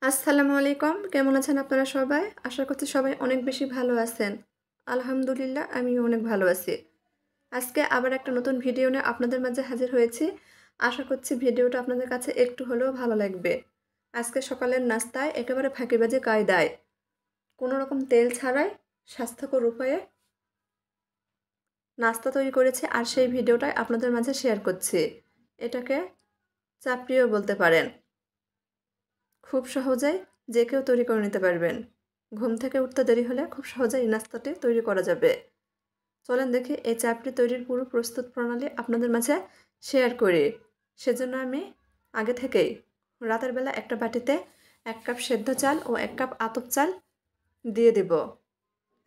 আসসালামু আলাইকুম। কেমন আছেন আপনারা সবাই? আশা করছি সবাই অনেক বেশি ভালো আছেন। আলহামদুলিল্লাহ আমিও অনেক ভালো আছি। আজকে আবার একটা নতুন ভিডিও নিয়ে আপনাদের মাঝে হাজির হয়েছি। আশা করছি ভিডিওটা আপনাদের কাছে একটু হলেও ভালো লাগবে। আজকে সকালের নাস্তায় একেবারে ফাঁকিবাজি কায়দায় কোনো রকম তেল ছাড়াই স্বাস্থ্যকর উপায়ে নাস্তা তৈরি করেছি আর সেই ভিডিওটাই আপনাদের মাঝে শেয়ার করছি। এটাকে চাপড়িও বলতে পারেন। খুব সহজেই যে কেউ তৈরি করে নিতে পারবেন। ঘুম থেকে উঠতে দেরি হলে খুব সহজেই এই নাস্তাটি তৈরি করা যাবে। চলেন দেখি এই চাপটি তৈরির পুরো প্রস্তুত প্রণালী আপনাদের মাঝে শেয়ার করি। সেজন্য আমি আগে থেকেই রাতের বেলা একটা বাটিতে 1 কাপ সেদ্ধ চাল ও 1 কাপ আতপ চাল দিয়ে দেব।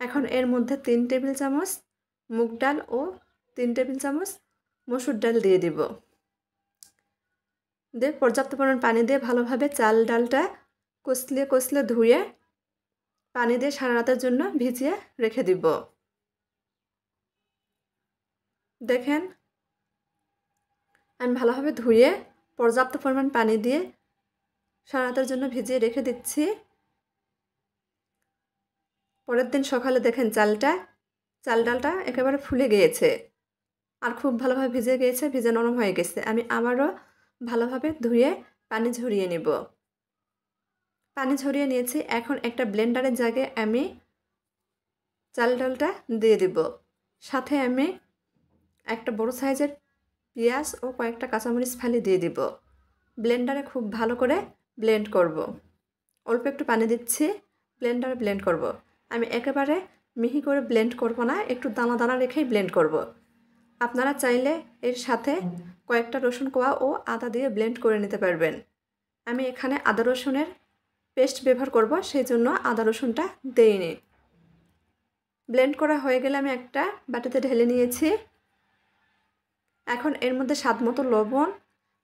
এখন এর মধ্যে 3 টেবিল চামচ মুগ ডাল ও 3 টেবিল চামচ মসুর ডাল দিয়ে দিব। দিয়ে পর্যাপ্ত পরিমাণ পানি দিয়ে ভালোভাবে চাল ডালটা কষলে ধুয়ে পানি দিয়ে সারা রাতের জন্য ভিজিয়ে রেখে দিব। দেখেন আমি ভালোভাবে ধুয়ে পর্যাপ্ত পরিমাণ পানি দিয়ে সারা রাতের জন্য ভিজিয়ে রেখে দিচ্ছি। পরের দিন সকালে দেখেন চাল ডালটা একেবারে ফুলে গিয়েছে আর খুব ভালোভাবে ভিজে গিয়েছে, ভিজে নরম হয়ে গেছে। আমি আবারও ভালোভাবে ধুয়ে পানি ঝরিয়ে নেব। পানি ঝরিয়ে নিয়েছি। এখন একটা ব্লেন্ডারের জায়গায় আমি চাল ডালটা দিয়ে দিব। সাথে আমি একটা বড় সাইজের পেঁয়াজ ও কয়েকটা কাঁচামরিচ ফালি দিয়ে দিব। ব্লেন্ডারে খুব ভালো করে ব্লেন্ড করব। অল্প একটু পানি দিচ্ছি, ব্লেন্ডারে ব্লেন্ড করব। আমি একেবারে মিহি করে ব্লেন্ড করব না, একটু দানা দানা রেখেই ব্লেন্ড করব। আপনারা চাইলে এর সাথে কয়েকটা রসুন কোয়া ও আদা দিয়ে ব্লেন্ড করে নিতে পারবেন। আমি এখানে আদা রসুনের পেস্ট ব্যবহার করব, সেই জন্য আদা রসুনটা দেইনি। ব্লেন্ড করা হয়ে গেলে আমি একটা বাটিতে ঢেলে নিয়েছি। এখন এর মধ্যে স্বাদ মতো লবণ,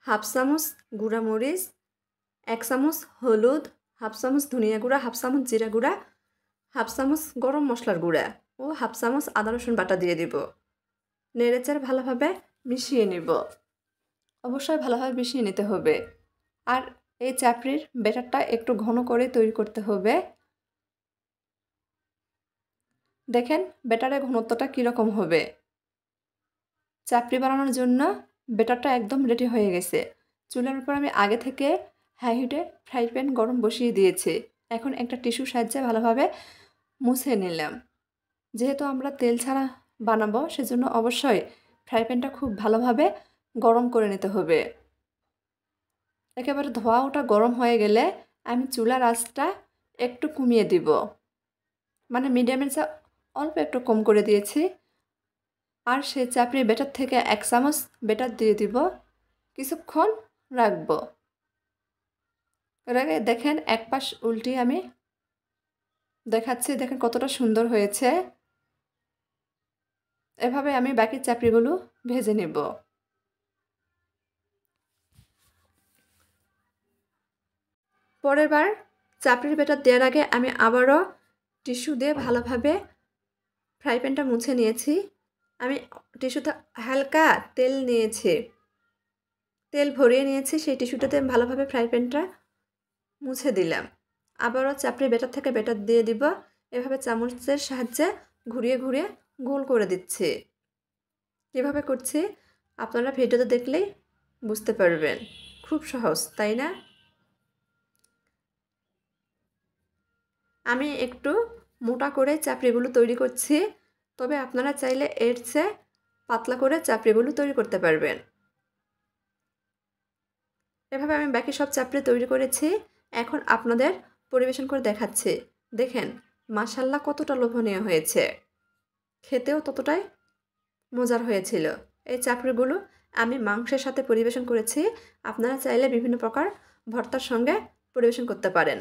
হাফ চামচ গুঁড়া মরিচ, 1 চামচ হলুদ, হাফ চামচ ধনিয়া গুঁড়া, হাফ চামচ জিরা গুঁড়া, হাফ চামচ গরম মশলার গুঁড়া ও হাফ চামচ আদা রসুন বাটা দিয়ে দিব। নেড়েচেড়ে ভালোভাবে মিশিয়ে নিব। অবশ্যই ভালোভাবে মিশিয়ে নিতে হবে। আর এই চাপড়ির ব্যাটারটা একটু ঘন করে তৈরি করতে হবে। দেখেন ব্যাটারের ঘনত্বটা কীরকম হবে। চাপড়ি বানানোর জন্য ব্যাটারটা একদম রেডি হয়ে গেছে। চুলার উপর আমি আগে থেকে হাই হিটে ফ্রাই প্যান গরম বসিয়ে দিয়েছি। এখন একটা টিস্যু সাহায্যে ভালোভাবে মুছে নিলাম। যেহেতু আমরা তেল ছাড়া বানাবো, সেজন্য অবশ্যই ফ্রাই প্যানটা খুব ভালোভাবে গরম করে নিতে হবে। একেবারে ধোয়া ওটা গরম হয়ে গেলে আমি চুলার আঁচটা একটু কমিয়ে দিব, মানে মিডিয়ামের চা অল্প একটু কম করে দিয়েছি। আর সেই চাপড়ির ব্যাটার থেকে 1 চামচ ব্যাটার দিয়ে দিব, কিছুক্ষণ রাখবো। এর আগে দেখেন এক পাশ উল্টিয়ে আমি দেখাচ্ছি, দেখেন কতটা সুন্দর হয়েছে। এভাবে আমি বাকি চাপড়িগুলো ভেজে নেব। পরের বার চাপড়ির ব্যাটার দেওয়ার আগে আমি আবারও টিস্যু দিয়ে ভালোভাবে ফ্রাই প্যানটা মুছে নিয়েছি। আমি টিস্যুতে হালকা তেল নিয়েছি, তেল ভরিয়ে নিয়েছি। সেই টিস্যুটাতে ভালোভাবে ফ্রাই প্যানটা মুছে দিলাম। আবারও চাপড়ির ব্যাটার থেকে ব্যাটার দিয়ে দিব। এভাবে চামচের সাহায্যে ঘুরিয়ে ঘুরিয়ে গোল করে দিচ্ছি। কীভাবে করছি আপনারা ভিডিওতে দেখলেই বুঝতে পারবেন। খুব সহজ, তাই না? আমি একটু মোটা করে চাপড়িগুলো তৈরি করছি, তবে আপনারা চাইলে এর চেয়ে পাতলা করে চাপড়িগুলো তৈরি করতে পারবেন। এভাবে আমি বাকি সব চাপড়ি তৈরি করেছি। এখন আপনাদের পরিবেশন করে দেখাচ্ছি। দেখেন মাশাআল্লাহ কতটা লোভনীয় হয়েছে, খেতেও ততটাই মজার হয়েছিল। এই চাপড়িগুলো আমি মাংসের সাথে পরিবেশন করেছি। আপনারা চাইলে বিভিন্ন প্রকার ভর্তার সঙ্গে পরিবেশন করতে পারেন।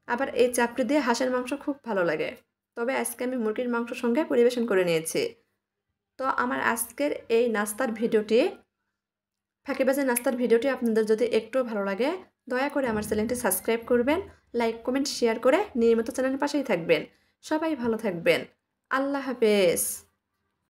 আবার এই চাপড়ি দিয়ে হাঁসের মাংস খুব ভালো লাগে, তবে আজকে আমি মুরগির মাংসের সঙ্গে পরিবেশন করে নিয়েছি। তো আমার আজকের এই নাস্তার ভিডিওটি, ফাঁকিবাজি নাস্তার ভিডিওটি আপনাদের যদি একটু ভালো লাগে, দয়া করে আমার চ্যানেলটি সাবস্ক্রাইব করবেন, লাইক কমেন্ট শেয়ার করে নিয়মিত চ্যানেলের পাশেই থাকবেন। সবাই ভালো থাকবেন। আল্লাহ হাফেজ।